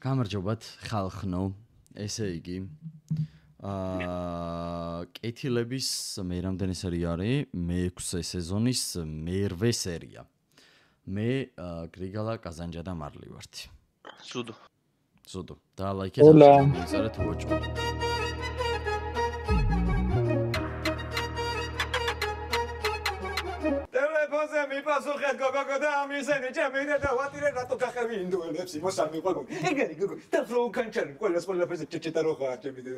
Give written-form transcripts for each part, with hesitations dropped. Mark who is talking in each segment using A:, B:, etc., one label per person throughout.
A: გამარჯობათ ხალხნო, ესე იგი კეთილების მე რამდენი სერია არის? მე-6 სეზონის მე-8 სერია. მე გრიგალა კაზანჯა და მარლი ვართ. სუდო. და ლაიქეთ აბსოლუტურად უოჭო.
B: პასუხეთ გოგო და ამისენი ჩემი და ვატირე რატო გახევი ინდოელებს იმოსამი ყოლ. ეგარი გოგო და ფლოუ კანჩარი ყველაფერზე ჩეჩეტა რო ხარ ჩემი და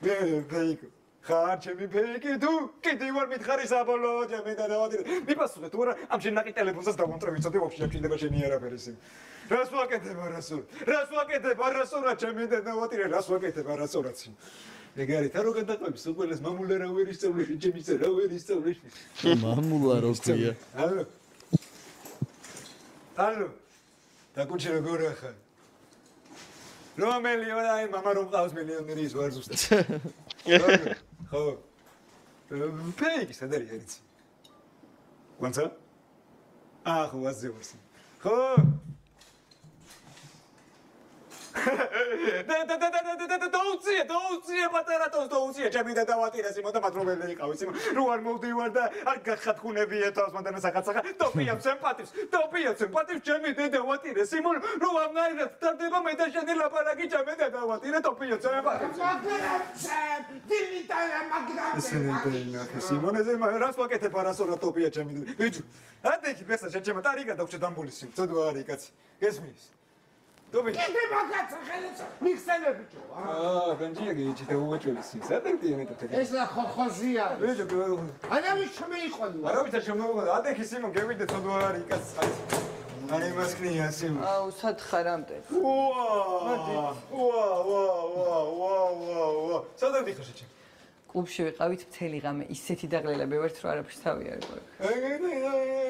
B: მე ფეიკი ხარ ჩემი ფეიკი თუ კიდე ვარ მითხარი საბოლოო ჩემი და ვატირე. მიპასუხეთ თუ არა ამ შენ ნაკი ტელეფონსაც დავამტრევ იცოდი ვაფშე აქ შეიძლება შენი არაფერი ისე. რას ვაკეთებ არასოლა ჩემი და ვატირე რას ვაკეთებ არასოლაცი. ეგარი თა რო გადაყვების უყურეს მამულა რა ვერ ისწავლეს ჩემისა რა ვერ ისწავლეს
A: მამულა რო ქვია
B: ალო დაკუჩი როგორ ახლა რომელი აი მამა რომ ყავს მილიონერი ის ვარ ზუსტად ხო პეიკი სადარი არიცი ვანცა ხო ვაზევს ხო დაუწია პატარატოს დაუწია ჩემი და დავატირეს იმოდა მატრობელი იყავით იმ რო არ მოვდივარ და არ გახათხუნები ეთავს მანდ სახაცხა ტოპიებს ემპათის ჩემი და დავატირეს იმ რო ამნაირად დარდება მე და შენი ლაპარაკი ჩემი და დავატირე ტოპიებს ემპათის სიმონეზე რას ვაკეთებ არასოლა ტოპია ჩემი ბიჭო ადექი ფესა შეჩემა ტარიგა დაგვჭე დამბულის ცოდვა არის კაცი გესმის Dobi. Kete bagazza ხელეცა მიხსენე ბიჭო. განჯია გიჩი და უეჭველის ის. ადექი მეტად. ეს რა ხოხოზია. ბიჭო. არავის შემეიყვანო. არავის შემეიყვანო. ადექი სიმონ გევიდე ცოდვა არის კაცი. აი მასკნია სიმონ. აუ სათხარ ამტე. ვა. სადა დიხარ შეჭი. კლუბში ვიყავით მთელი ღამე ისეთი დაღლილები ვერთ რომ არაფერს თავი არ იყო.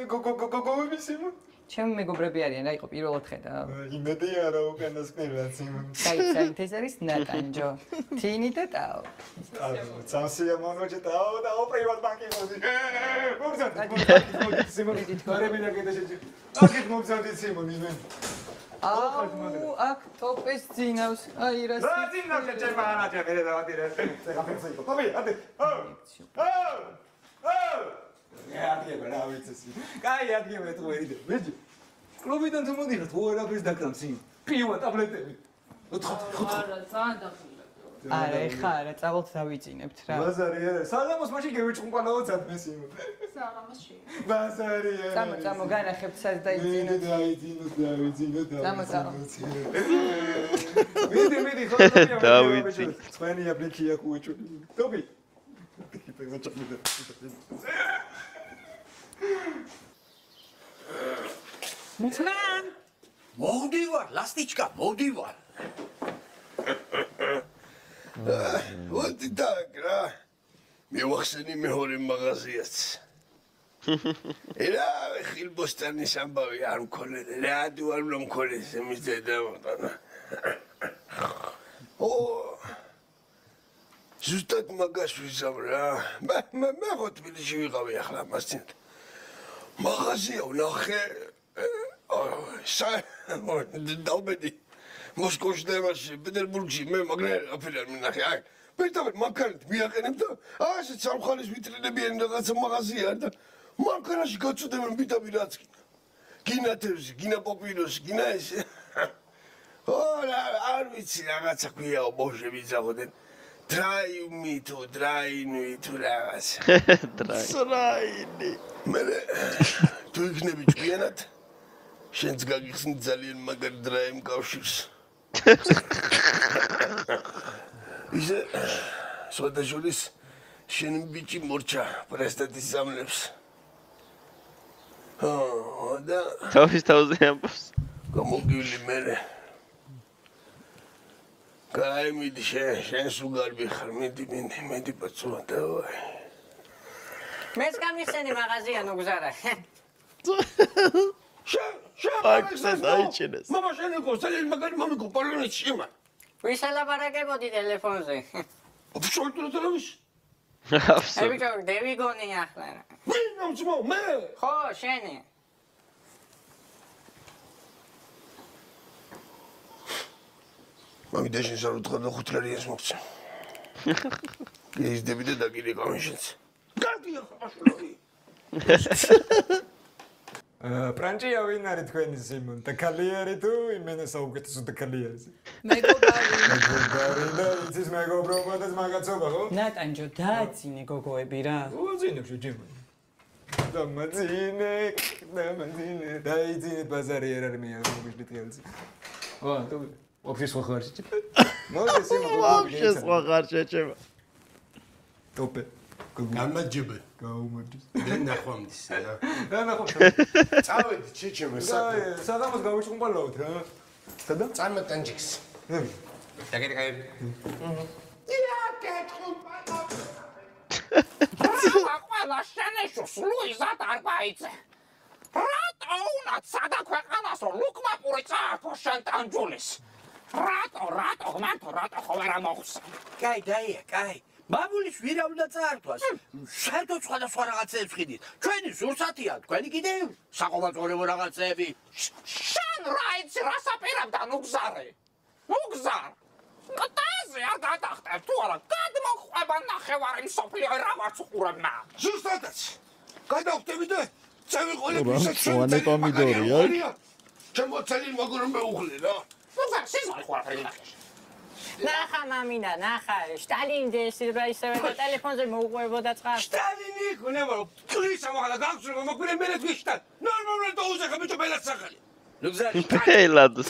B: გოგო სიმონ. ჩემი მეგობრები არიან, რა იყო პირველ ხედა. იმედი არა უკანასკნელად სიმონ. კაი, ეს არის ნატანჯო. თინი და ტაო. წამსია მონოჯე ტაო და პრივატ ბანკი მოდი. მოგზადეთ სიმონ. გარემინა გადაშეჭი. აქეთ მოგზადეთ სიმონ იმენ. აუ, აქ ტოპეს ძინავს. აი რა. რა ძინავს ჩემ ანაჯა მე დავატირე. ეხა ფექსი იყო. ტოპი, ატე. ადგება რა ვიცი. კაი ადგება თუ ვერიდე. ბიჭი. კლუბიდან თუ მოდიხარ თუ არაფერს დაგდამს იმ. პივა ტაბლეტები. არა, ძალიან დახილა. არა, ეხა არა, წავალთ დავიწინებთ რა. ბაზარი არა. საღამოს მაშინ გევიჭყუნყანაო ძადმეს იმ. საღამოსში. ბაზარი არა. წამო განახებთ სადაც დაიწინოთ. დავიწინოთ. მიდი, ხო დავიწინოთ. ცხენი აბლიქია ხუეჭული. ტოპი. ფეხა ჩამიდა. მოცნან მოვდივარ ლასტიჩკა მოვდივარ ვოდიდაგრა მივახსენი მეორე მაღაზიაც ერა ხილბოსტანის ამბავი არ მქონე რადი არ მქონე მის დედა ზუსტად მაგას ვიზამ რა მე ხო თბილისში ვიყავი ახლა მასთან მაღაზია ვნახე დავბედი მოსკოვში და პეტერბურგში მე მაგრამ აფერი არ მინახე აი პირდაპირ მანქანით მიაყენებ და ასე სამხალის ვიტრინებიანი რაღაცა მაღაზია და მანქანაში გაწუდებენ პირდაპირ რაც გინათევზი გინა პოპიროსი გინა ესე არ ვიცი რაღაცა ქვიაო ბოშები ძაღოდნენ დრაინი თუ რაღაც დრაინი მე თუ იქნები ჭკვიანად შენც გაგიხსნი ძალიან მაგარი დრაიმ კავშირს ისე სოდაშურის შენ ბიჭი მორჩა პრესტატის სამლებს და თავზე ამბობს გამოგივli მერე კაი მიდი შენ სულ გარბი ხარ მიდი პაცულა დავაი მეც გამიხსენი მაღაზია ნუგზარა
A: Aksa dayıçınız.
B: Mama şeni koşalım bakalım mami koparlan içeyim ben.
C: Uysala para ke bodi telefonze.
B: Abi şortunu tanımış.
C: Abi çok devi goni yaklara.
B: Ben namçıma me.
C: Ho şeni.
D: მამიდა შენს არ უთხრა და 5 ლარიას მოგცა. ისდები და დაგირე გამიშენს. კარგია ხმაშლოი.
B: პრანჭია ვინ არის თქვენი სიმონ? და კალიარი თუ იმენა საუკეთესო და კალიარი?
E: მეგობარი
B: და იცის მეგობრობა და მაგაცობა ხო?
E: ნატანჯო დააძინე გოგოები რა.
B: უძინებ შეჯება. დამაძინე დაიძინე ბაზარი არ არის მე არ მოგიშლი თელს. ვა თუ ოფის ხო ხარ შეჭება. მოდი სიმონ
A: ვაფშე სხვა ხარ შეჭება.
B: ტოპე.
D: გამაჯობე.
B: გაუმოდის.
D: დენ ნახვამდის რა.
B: და ნახო.
D: წავედი შეჭება საქმე.
B: სადამოს გავიწყუმბალავთ რა. სადა?
D: წამე ტანჯიქს.
B: დაგერგაი.
C: ყველა შენეშოს ლუიზა დარბაიძე. რატო უნდა სადა ქვეყანასო ლუკმაპური წაართო შენ ტანჯულის? რატო მანთო რატო ხო ვერ ამოხსა?
F: კაი დაია, კაი. მამულის ვირა უნდა წაართვას. საერთოდ სხვადასხვა რაღაცებს ხიდით. ჩვენი სურსათია, თქვენი კიდევ საყოველთაოდო რაღაცები.
C: შენ რა იცი რას აპირებდა ნუგზარე? ნუგზარ. კატაზე არ გადახტებ თუ არა გადმოყვება ნახევარი მსოფლიო რაღაც უყურებმა.
D: ზუსტადაც. გადავხტები და წევიყოლები
A: მწვანე პომიდორია.
D: ჩემოცელი მაგურ მეუღლე რა.
C: ნუგზარ სიზმარი ხო არ ნახე. ნახა მამინა, ნახა, შტალინდეს რა ისევე და ტელეფონზე მოუყვებოდა წყალს.
D: შტალინი იქნება რომ ქრისა მაგალა გაგცრობა მოგვირე მე თქვიშტა. ნორმალურად დაუზეხა ბიჭო ბელად სახელი.
F: ლუგზარი
A: ფელადს.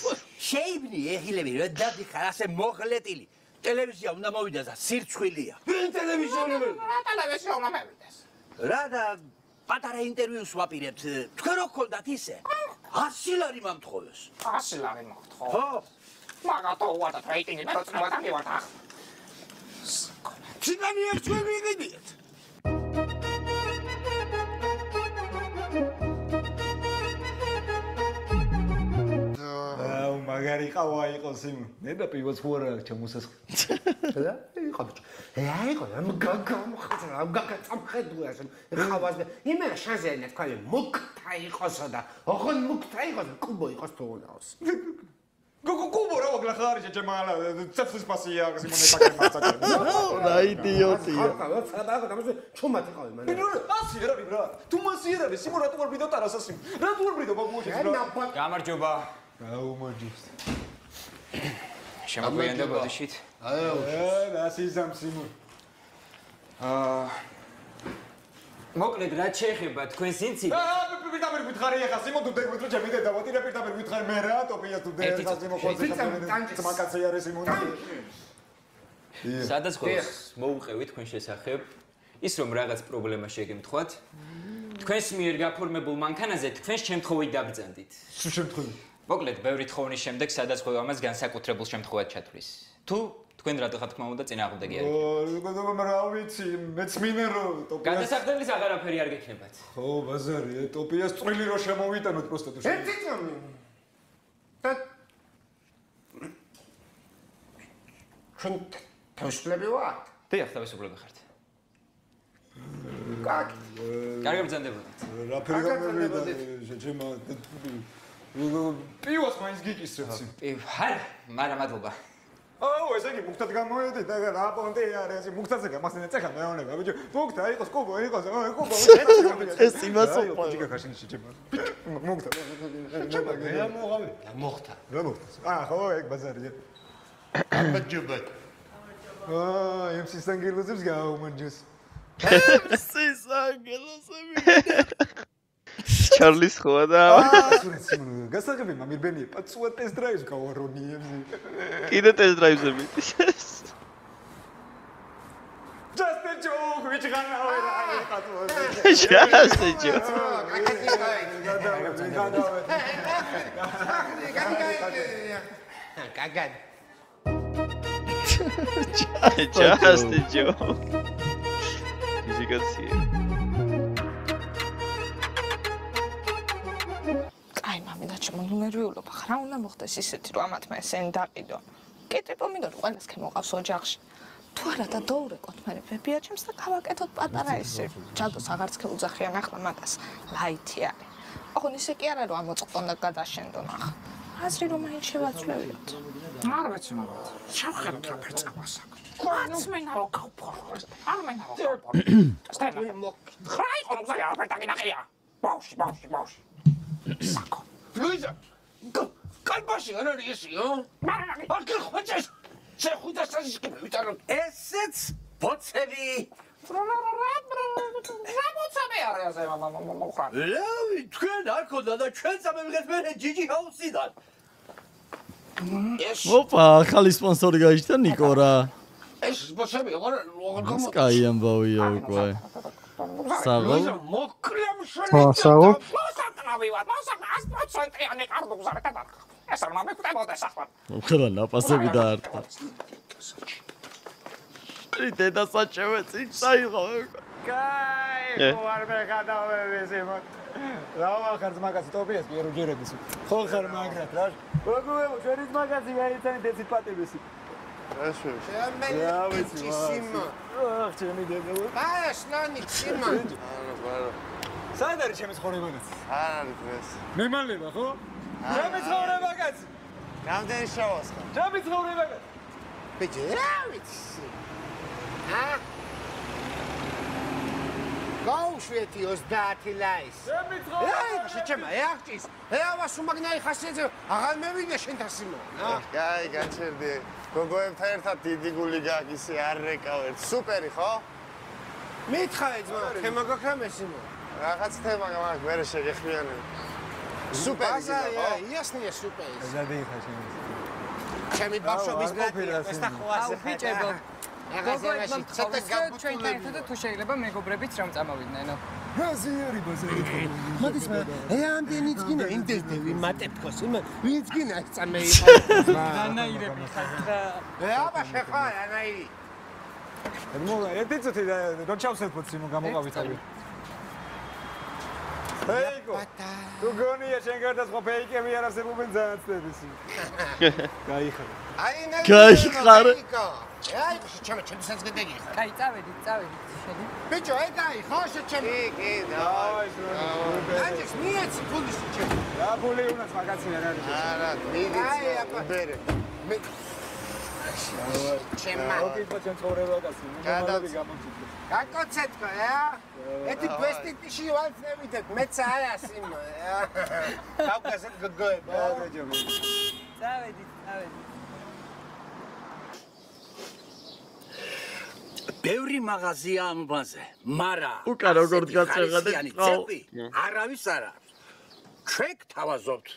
F: შეიბნი ეჰილები რა დადიხარ ასე მოღლეტილი. ტელევიზია უნდა მოვიდეს და სირცხვილია.
D: ვინ ტელევიზია უნდა მოვიდეს?
C: რა ტელევიზია უნდა მოვიდეს?
F: რა და პატარა ინტერვიუს ვაპირებთ. თქვენ რო გქონდათ ისე? 100 ლარი მომთხოვეს.
C: 100 ლარი მოხთხო.
F: ხო.
C: მაგათო უარდა რეიტინგი მე როცა მოვატანივართ ახ.
D: ციგანი არ ჩვენ ვიყიდით.
B: მაგარი ყავა იყოს იმ. მე და პივოც ხო არა ჩამოსასხ.
D: რა? იყო ბიჭო. აიყო, ამ გაგამხსნა, ამ გაგაწამხედუა შენ. ხავას და იმენა შანზენა თქვა მუქთა იყოსო და ოღონ მუქთა იყოს, კუბო იყოს თუნაოს.
B: გოგო რა მოგლა ხარი შეჭემალა ცეფის პასია სიმონ ეტაკე მაცაკე.
A: რა იდიოტია.
D: ხა, სადაა დამზე ჩუმად იყავი მან.
B: ასი არ არის რა. თუ მასი არ არის სიმონ რატო არ ვიდო ტარასა სიმონ. რატო არ ვიდო ბაბუში რა.
E: გამარჯობა.
B: გაუმოჯის.
E: შემოგვიანდა ბოდიშით.
B: რა სიზამ სიმონ.
E: მოკლედ რა შეეხება თქვენს ინციდენტს?
B: პირდაპირ გითხარი ახლა სიმონ თუ დაგმეთ რომ ჩემი დედა ვატირე პირდაპირ გითხარი მე რა ტოპია თუ დედა სიმონ ხოზე მაგაცი არის სიმონ.
E: სადაც ხოლოს მოუყევი თქვენ შესახებ ის რომ რაღაც პრობლემა შეგემთხვათ თქვენს მიერ გაფორმებულ მანქანაზე თქვენს შემთხვევით დაბრძანდით.
B: სულ შემთხვევით.
E: მოკლედ ბევრი თხოვნის შემდეგ სადაც ხოლო ამას განსაკუთრებულ შემთხვევად ჩათვლის. თუ თქვენ რატო ხარ თქმა უნდა წინააღმდეგი არის?
B: ო, რა ვიცი, მეც მინერო ტოპიას.
E: გადასახდელის აღარაფერი არ გექნებათ.
B: ხო, ბაზარია, ტოპიას წვრილი რო შემოვიტანოთ პროსტა თუ.
D: ერთი წამი. და ჩვენ თავშლები ვართ.
E: დიახ, თავისუფლები ხართ.
D: კაკი.
E: კარგი ბრძანდებოდით.
B: რა ფერი გამოვიდა შეჭემა. პივოს მაინც გიკისრებს.
E: არა, მაგრამ მადლობა.
B: აუ, ესე იგი მუქთად გამოვედი და რა პონტი არის, მუქთაზე გამახსენე წეხა მეონება, ბიჭო. მუქთა იყოს, კუბო იყოს, კუბო.
A: ეს იმას უყვა.
B: ბიჭო, გახაშინი შეჭება. მუქთა.
D: რა მოღავი? რა მოხდა?
B: რა მოხდა? ხო, ეგ ბაზარია.
D: ამაჯობა.
B: იმ სისანგელოზებს გაუმარჯოს.
A: სისანგელოზები. ჩარლის ხოა და
B: გასაგები მამირბენია პაცუა ტესტ დრაივს გავარონიებს.
A: კიდე ტესტ დრაივზე მიდის.
B: Just a joke, which ran away.
A: Just a joke.
D: Cagad.
A: Just a joke. As you can see.
G: აი მამინა შემონუმერიულობა ხარ რა უნდა მოხდეს ისეთი რომ ამათ მე ესენი დაყიდო კიტრი პომიდორი ყველას ქემოყავს ოჯახში თუ არა და დაურეკოთ მე ბებია ჩემს და გავაკეთოთ პატარა ისე ჯადოს აღარც ქეუძახიან ახლა მაგას ლაითი არის ოღონ ისე კი არა რომ ამოწყონდა გადაშენდონ ახლა აზრი რომ მაინც შევაცვლევიოთ.
C: არ ვიცი მაგრამ შევხედოთ რა ფერწყებას აქვს. Quantos menau kaupor? Ar menau kaupor. Stella. Rai con usare la porta che naia. Bausch. Sacco.
F: Luisa. Calbashi, არა ისიო? აქ ხოჭეს. შეხუდა სასიშკები ვიტარო. ესეც ბოცები. რამოცამე არა ასე მოხარ. ლავი, თქვენ არ ხონდა და ჩვენ წამევიღეთ მე ჯიჯი ჰაუსიდან.
A: ოპა, ახალი სპონსორი გაიჩნდა ნიკო რა.
F: ეს ბოცები როგორ გამოდის?
A: კაი ამბავია უკვე. საღო.
F: მოკლემ შენ.
D: საღო.
C: ეს არ მომეკვდება სახლა.
A: უხლა ნაპასები დაარტყა. დედა საჭმე წინ წაიღო.
B: კაი, არ მეგადავების იმო. რა ვახარს მაგას ტოპიეს პირველ ჯერების. ხო ხარ მაგრად რა. როგორ ჩვენი მაგაზი აიცანი დეციპატების.
D: Așa.
B: რა ვიცი.
D: Simă.
B: ახ ჩემი დედა.
D: Aș nani Simă.
B: სად არის ჩემი ცხოვრება?
D: არ არის ეს.
B: მემალება ხო? ჩემი ცხოვრება კაცი.
D: რამდენი შევას ხარ?
B: ჩემი ცხოვრება კაცი.
D: ბიჭი, რა ვიცი. გაუშვეთი 30 ლაის.
B: ჩემი ცხოვრება.
D: შეჩემა, ეახტის. ეავას უმაგნაი ხასიათზე აღარ მევიდე შენთან Simă.
H: კაი, გაჩერდი. გოგოებთან ერთად დიდი გული გაქვს, ისე არ რეკავერთ. სუპერი, ხო?
D: მითხავე ძმა, თემა გაქრა მე Simă.
H: რაღაც თემა მაგ ვერ შეგეხმიანე. სუპერი
D: გაზა, იასნია სუპერი.
B: ზადი ხარ ჩემი.
D: ჩემი ბავშვობის ბლატია, ეს და ხواسე ხარ.
I: ბიჭებო.
D: რაღაცაში ცოტა
I: ჩვენთან
D: გაბუტულები.
I: ერთად თუ შეიძლება მეგობრებიც რომ წამოვიდნენ.
B: ზიარი ბაზარი.
D: მოდის მე, ამდენიც გინდა იმდენდევი მატებქო Simă. ვინც გინდა ეს წამეი.
I: დანაირები ხარ.
D: აბა შეხა, ანაირი.
B: მოგა, ერთი წუთი რომ ჩავსერფოთ Simă გამოყავით აი. Фейко. Tu გონია შენ გარდაწყო ფეიკები არ არსებობენ ძააცდების. გაიხარ.
D: აი ნაი.
A: გაიხარ.
D: აი, ჩემსაც გედეგი ხარ.
I: კაი, წავედით, შენი.
D: ბიჭო, ეგაი, ხო შეჩემი.
H: კი, დავაი.
D: აჯის მიეცი ფულის შეჩემი.
B: რა ფული უნას მაგაცი არ არის.
H: არა, მიდიცი. ბერე.
D: მე ჩემმა.
B: ოკეი, ჩემ ცხოვრება კაცი. მომავალი გამოჩიტე.
D: გაკოცეთკო, ეთი ბესტიტიში ვანცნევით, მეც არა Simă. გავკასეთ გოგოება.
I: წავედით.
F: ბევრი მაღაზია ამ უბანზე, მარა
A: უკან როგორ გაწეღადეთ ყავ.
F: არავის არ აქვს. ჩვენ გთავაზობთ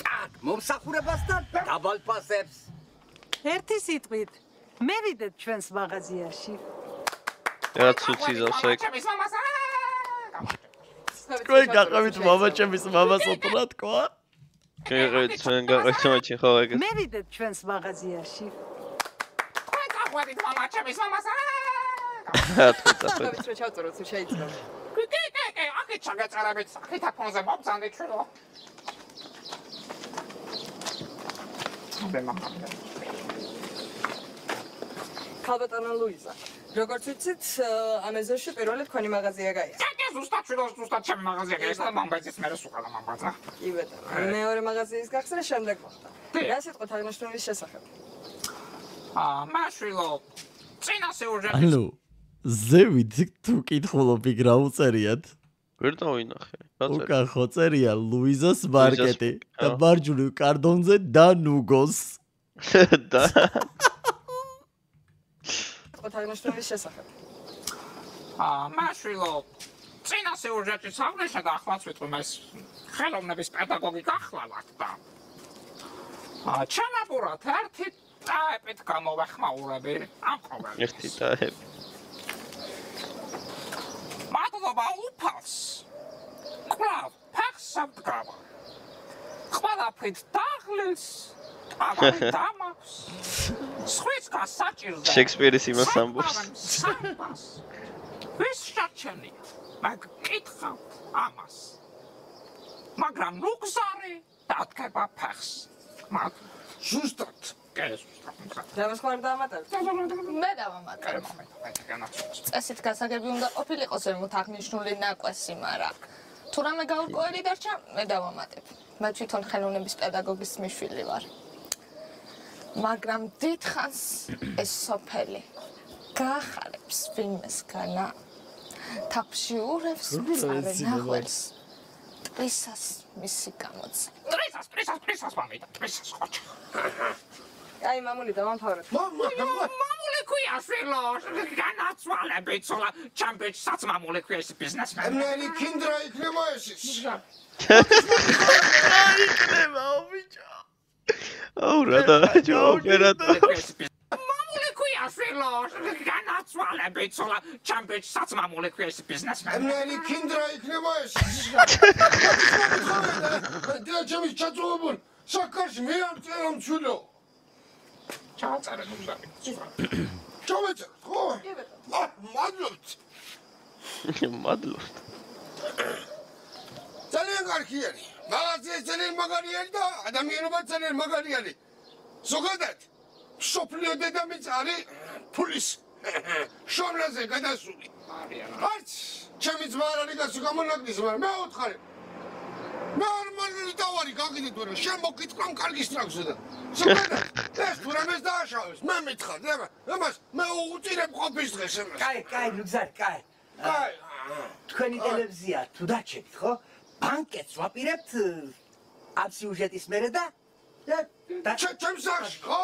F: კაც მომსახურებას და დაბალ ფასებს.
J: ერთი სიტყვით მევიდეთ ჩვენს მაღაზიაში.
K: რაც უციზავს ეგ.
A: თქვენ გაყავით მამაჩემის მამას უთხრა თქვა?
K: გეღეთ ჩვენ გაყავით მამაჩი ხო ეგ.
J: მევიდეთ ჩვენს მაღაზიაში.
C: თქვენ გაყავით მამაჩემის მამას.
I: თავის რო ჩავწეროთ შეიძლება.
C: კი, აქეთ ჩაგაწერებით, აქეთ აფონზე მომწანდით ჩვენო.
I: ქალბატონო ლუიზა, როგორც ვიცით, ამ ეზოში პირველი თქვენი მაღაზია გაიხსნა.
C: ეს ზუსტად ჩემი მაღაზია გაიხსნა, მომბეძის მე სუყადა მომბაძა.
I: კი ბატონო, მეორე მაღაზიის გახსნა შემდეგ მოხდა. რა სიტყვით აღნიშნულის შესახებ?
C: მაშვილო, წინა სიუჟეტი.
A: ანუ ზევით თუ კითხულობი რა უწერიათ?
K: ვერ დავინახე.
A: უკან ხო წერია ლუიზას მარკეტი და მარჯვნივ კარდონზე დანუგოს.
K: და
I: აღნიშნულის შესახებ.
C: მაშვილო, წინა სიუჟეტი საუბრეშა და ახლაც ვიტყვი ეს ხელოვნების პედაგოგი გახლავართ და ჩამაბურათ ერთი ტაიპით გამოვახმაურები ამ ყოველს.
K: ერთი ტაიპი.
C: მადლობა უფალს. კვლავ ფახსავთ გავა. ყველაფრით დაღლის. ამავე დამავს. სხვის გასაჭირდა.
K: შექსპირის იმას ამბობს.
C: ვის შარჩენია? მაგ კითხავთ ამას. მაგრამ ნუგზარი დადგება ფეხს. მაგ ზუსტად
I: დავასხმარ დამატებთ.
G: მე დავამატებ. წესით გასაგები უნდა ყოფილიყოს ემოთ აღნიშნული ნაკვესი, მაგრამ თუ რამე გაურკვეველი დარჩა, მე დავამატებ. მე თვითონ ხელოვნების პედაგოგის მიშვილი ვარ. მაგრამ დიდხანს ეს სოფელი გაახარებს ვინმესგანა. თაფში ურევს წარენახოს. ტყისას მისი გამოძე.
C: Ტყისას, მამიდა, ტყისას ხოჭა.
I: აი, მამული დავამთავრეთ.
C: მამული ქვია შვილო, განაცვალე ბიცოლა, ჩამბეჭსაც მამული ქვია ეს ბიზნესმენი.
H: ნელი კინდრა იქნება ეს.
K: იქნება ობიჭო. აუ რა და
C: მამული ქვია შვილო, განაცვალე ბიცოლა, ჩამბეჭსაც მამული ქვია ეს ბიზნესმენი.
H: ნელი კინდრა იქნება ეს. და ჩემი ჩაწოვებულ საკარში მე არ წერამ ჩულო.
C: ჩაწერე ნუზარი.
H: ჩავეწერ, ხო? მადლობთ.
K: მადლობთ.
H: ძალიან კარგი არის. მაღაზია ძალიან მაგარი არის და ადამიანობა ძალიან მაგარი არის. ზოგადად, სოფლიო დედამიწა არის ფულის შოვნაზე გადასული. არც ჩემი ძმა არ არის გასულ გამონაკლის, მაგრამ მე ვუთხარი. მე არ მალიდავარი გაგიდით ვერა, შემოგიტყვამ კარგი სტრაქსო და ზოგადად, ეს თუ რამეს დააშავეს, მე მითხარ, ამას მე უწირებ ყოფის დღეს ამას.
F: კაი, ლუგზარი, კაი. თქვენი ტელევიზია თუ დაჩებით, ხო? ბანკეტს ვაპირებთ ამ სიუჟეტის მერე და
H: ჩემს სახში, ხო?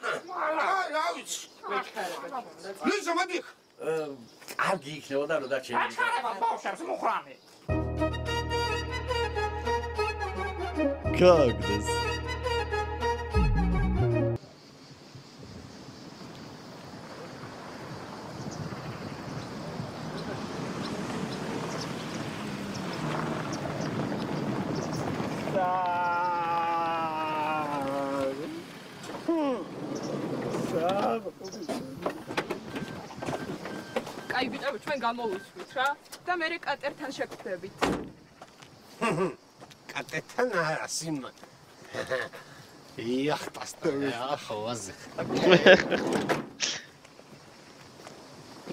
H: აი, რა ვიცი. ლიზა, მადიხ.
F: კარგი იქნებოდა რომ დაჩებით.
C: აჩქარება ბავშვებს მუხრანი.
A: Как this?
I: კაი, ბიჭები, ჩვენ გამოვისვით რა და მე კატერთან შეგხვდებით.
D: კატერთან არა, სიმონ. იახტას ახავაზე.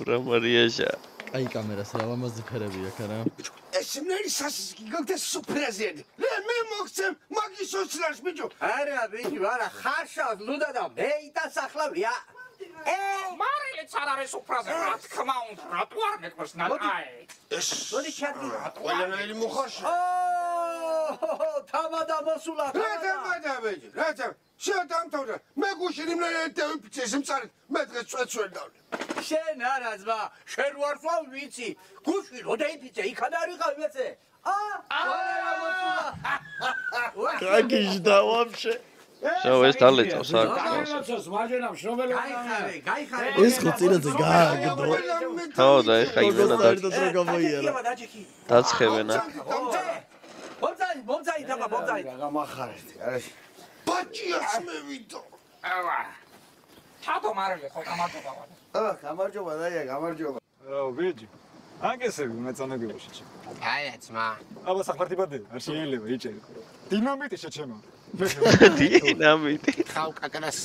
K: რა მარიაჟა.
A: აი კამერას რა ლამაზი ფერები აქვს რა.
H: ეს ნერი სასიკი გოგდა სუპრეზიდი. მე მოგცემ მაგის ოცნარს ბიჭო.
F: არა, ბიჭო, არა, ხარშავს ლუდა და მეიტას ახლავია.
C: მარილიც არ არის უფრაზე, რა თქმა უნდა, რატო არ მეკოს ნაკაი?
H: ეს
F: მოდი ჩადგი.
H: ყველანაირი მოხარშა.
F: თამადა მოსულა.
H: რა თამადა ბიჭო, რა თამადა. შედამთავრდა. მე გუში იმნაირად ვიფიცეს მწარით. მე დღეს წვეცველი დავლე.
F: შენ არა ძმა, შენ ვარ სულ ვიცი. გუში რო დაიფიცე, იქად არ ვიყავ მეცე. რა მოსულა.
K: Как жда вообще? Всё, ეს დალეწავს აქ.
F: გაიხარე.
A: ეს ხო წინაზე გააგდო.
K: ხო და ეხა იმენა
A: გამოიერა.
K: დაცხებენ აქ.
F: მომძაი თამა, მომძაი.
H: გამახარეთ, არაში. ბაჭიას მე ვიდო.
C: ავა. ჩადო მარილე ხო გამარჯობა.
H: გამარჯობა დაია, გამარჯობა.
B: ბიჭი. ანგესები მეწონებიაში.
D: აი, ძმა.
B: აბა საფართიბადე, არ შეიძლება იჭერი. დინამიტი შეჩემა.
K: დინამიტი.
D: ხავ კაკრას.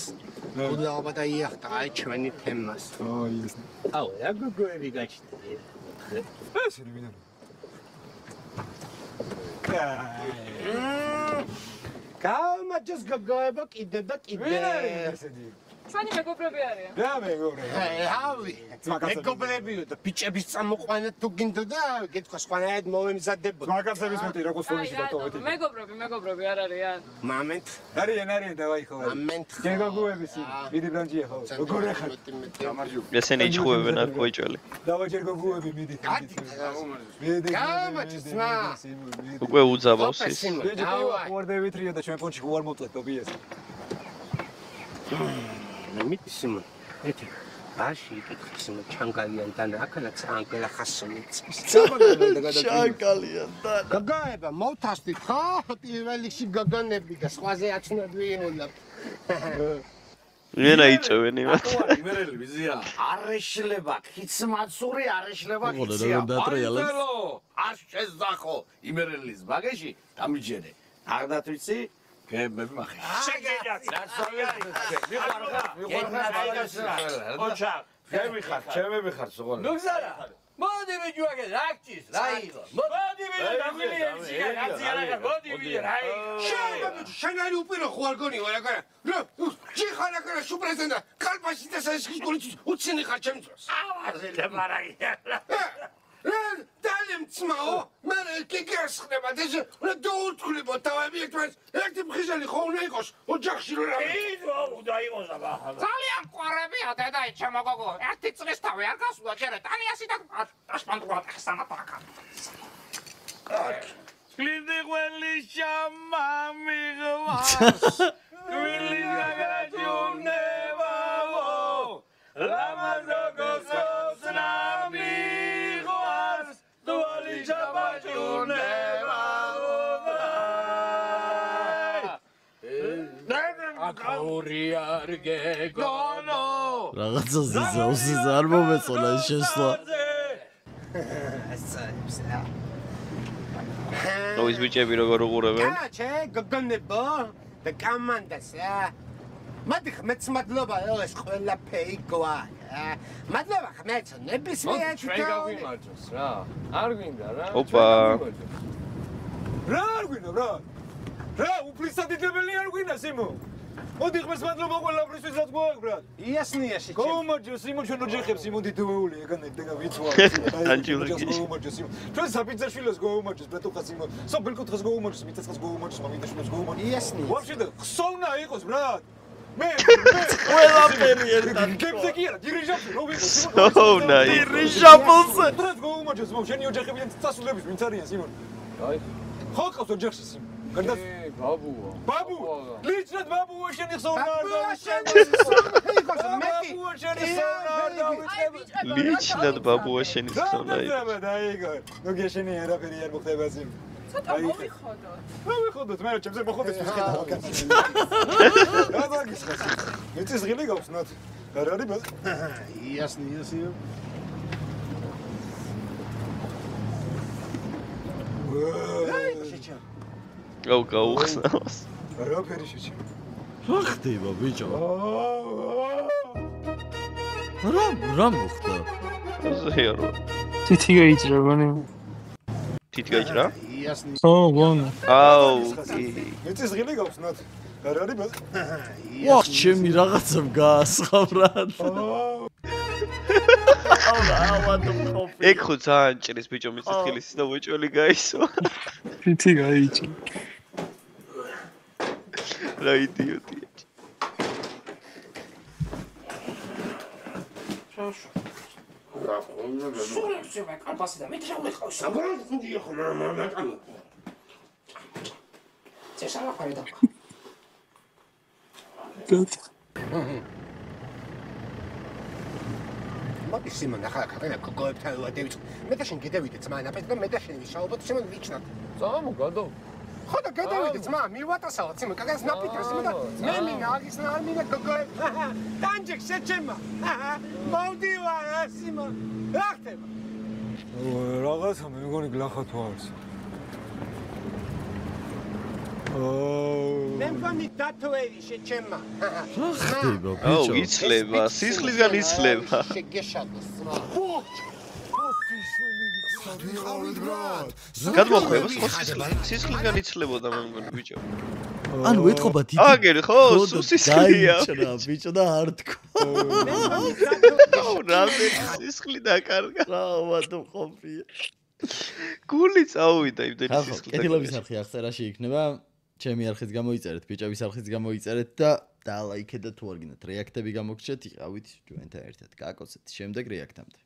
D: უდაობა და იახტა აი ჩვენი თემას.
B: აი ეს.
F: აუ, რა გოგოები გაჩნდა.
B: ეს είναι ვინა.
D: კალმაჯს გოგოება კიდე და კიდე.
B: ვინ არის ესეთი?
I: ჩვენი მეგობრები არიან.
B: რა მეგობრები?
D: ავი. მეგობრებიო და ბიჭების წამოყვანა თუ გინდა და გეთქვა სხვანაირად მოვემზადებოდ.
B: მაგაცების მეტი როგორც ფონში დატოვეთ.
I: მეგობრები არ არიან.
D: მამენტ.
B: არიან დავაი ხო.
D: მამენტ.
B: გეგოგოების მიდი ბანჯია ხო. როგორ ახალ?
H: გამარჯობა.
K: ესენი იჭუებენ აქ ყოიჭველი.
B: დავაი გეგოგოები მიდი. მიდი.
D: გამაჩსმა.
K: უკვე უძაბავს ის.
B: ვარდები ტრიო და ჩვენ ფონში უარ მოვწეთ ტოპიეს.
D: მითი სიმონ. ეთი. ბაში იკითხის იმ ჩანგალიან და აქანა წანგელა ხასონიც.
A: ჩანგალიან და
D: გოგოება მოვთასდით ხო? პირველ რიგში გოგონები და სხვაზე აცნობი უნდა.
K: ვენა იწევენ იმათ.
F: იმერელი ვიზია. არეშლება, ქიცმაცური არეშლება ქიცია. არ შეძახო იმერელის ბაგეში დამიჯერე. არ დათვიცი? გებები მახე.
C: შეგეჯაც.
F: ოჩა, გები ხარ, ჩემები ხარ სოღონე. ნუგზარა. მოდი ვიჯვაგე რაკჭის რა იყო მოდი ვიდე დამილიანში გაციანა მოდი ვიდე რა იყო
H: შენარი უპირო ხო არ გონი ვარ აკარა რა ჯიხანა კარა სუპრეზიდენტა კალპაში და სასკოლით უცინი ხარ ჩემს დროს
F: ავაზელე მარაგი
H: დალემ ძმაო მერე კიკერს ხდება და დაუთქლებო თავები ერთმანეთს ერთი მხიზელი ხო უნდა იყოს ოჯახში რა
F: იძო უნდა იყოს აბა
C: ძალიან ყვარებია დედაი ჩემო გოგო ერთი წლის თავი არ გასულა ჯერე ტანიასი და აშპანდულად ხსანატაკა
F: კლინდი ყველი შამა მიღვას გვილი გაგაჯუნებავო ლამაზოგოს ნამი Duali Jabajunevao Akauriarge gono
A: რაღაცა ზიზაუსის არ მომეწონა ის შესვლა
K: ის ბიჭები როგორ უყურებენ?
D: ჩე გოგონებო და კამანდასა მადლ მადლობა ეს ყველაფერი გვა მადლობა ხმეც ნებისმიერ
F: ჩვენ გაგვიმარჯოს რა არ გვინდა რა
K: ოპა
B: რა არ გვინდა რა უფლისადიდებელი არ გვინდა სიმო მოდი ხმეს მადლობა ყველაფრისთვის რაც გვაქვს ბრატ
D: იასნიაში
B: გომარჯოს სიმო ჩვენ ოჯახებს იმოდი დოეული ეგანე და ვიცვა გომარჯოს სიმო ჩვენ საბიძაშვილოს გომარჯოს ბრატო ხასიმო სოფელ კუთხეს გომარჯოს მიწასხას გომარჯოს მამიდაშვილოს გომარჯოს
D: იასნი
B: ვაფშე და ხსოვნა იყოს ბრატ მე
A: ყველაფერი ერთად
B: გებზე კი არა დირიჟაბლი რო ვიყო
A: სოვნა დირიჟაბლზე
B: ბრატ გომარჯოს მომ შენი ოჯახებიდან წასულების ვინც არიან სიმონ
F: აი
B: ხო ყავს ოჯახში სიმო გარდა
F: ბაბუა
B: ბაბუ ლიჩნად ბაბუა შენი ხსოვნა არ
K: ლიჩნად ბაბუა შენი ხსოვნა
B: დაიგო ნუ გეშენი არაფერი არ მოხდება სიმ
I: ცოტა მოვიხოდოთ
B: რა ვიხოდოთ მე ჩემზე მოხოდეს ის ხედა რა დაგისხეს მეც ღილი გაქვს ნათ არ არის ბა იასნი
K: გაუხსნავს
B: არაფერი შეჭი
A: რა ხდება ბიჭო რა მოხდა
K: ზერო
L: თითი გაიჭრებანი
K: თითი გაიჭრა
L: ო ვონა
K: აუ
B: მეც ღილი გაქვს ნათ არ არის ბა
A: ვახ ჩემი რაღაცამ გაასხავრად
K: ეგ ხო ძალიან ჭრის ბიჭო მის თხილის და უჭველი გაისვა
L: თითი გაიჭრა
K: რა იდიოტია
F: შაშო
H: რა ხონდა
C: სულებზე მე კალბასი და მე შევიყავს
H: საგორად ხუნდია ხო მამაკანო
C: წესალა ყავდა
D: მოდი სიმონ ახლა კაკენა გოგოებთან ვადევით მე და შენ გედევიდე ძმა ნაპეთ და მე და შენ ვიშაობოთ სიმონ ვიჩნათ
F: წამო გადო
D: ხო და გადავიდე ძმა მივატასავთ სიმონ კაკას ნაპიტას სიმონ და მე მინა აგის არ მინა გოგოებ ტანჯეკ შეჩემა მოვდივარ სიმონ რა ხდება
B: რაღაცა მე მგონი გლახა თუ არის
D: მე მგონი დათოერი შეჩემა
A: რა ხდება ბიჭო
K: აუ იცლება სისხლისგან იცლება
D: შეგეშადოს ძმა
K: გადმოხვევა სისხლისგან იცლებოდა მე მგონი ბიჭო
A: ანუ ეთყობა დიდი
K: აგერ ხო სისხლია
A: ბიჭო და არ თქო
K: რა მე სისხლი დაკარგა
A: რა ვატო ყოფია
K: გული წავიდა იმდენი სისხლი
A: კეთილობის არხი აღწერაში იქნება ჩემი არხიც გამოიწერეთ ბიჭების არხიც გამოიწერეთ და დალაიქეთ და თუ არ გინდათ რეაქტები გამოგჩეთ იყავით ჩვენთან ერთად გაკოცეთ შემდეგ რეაქტამდე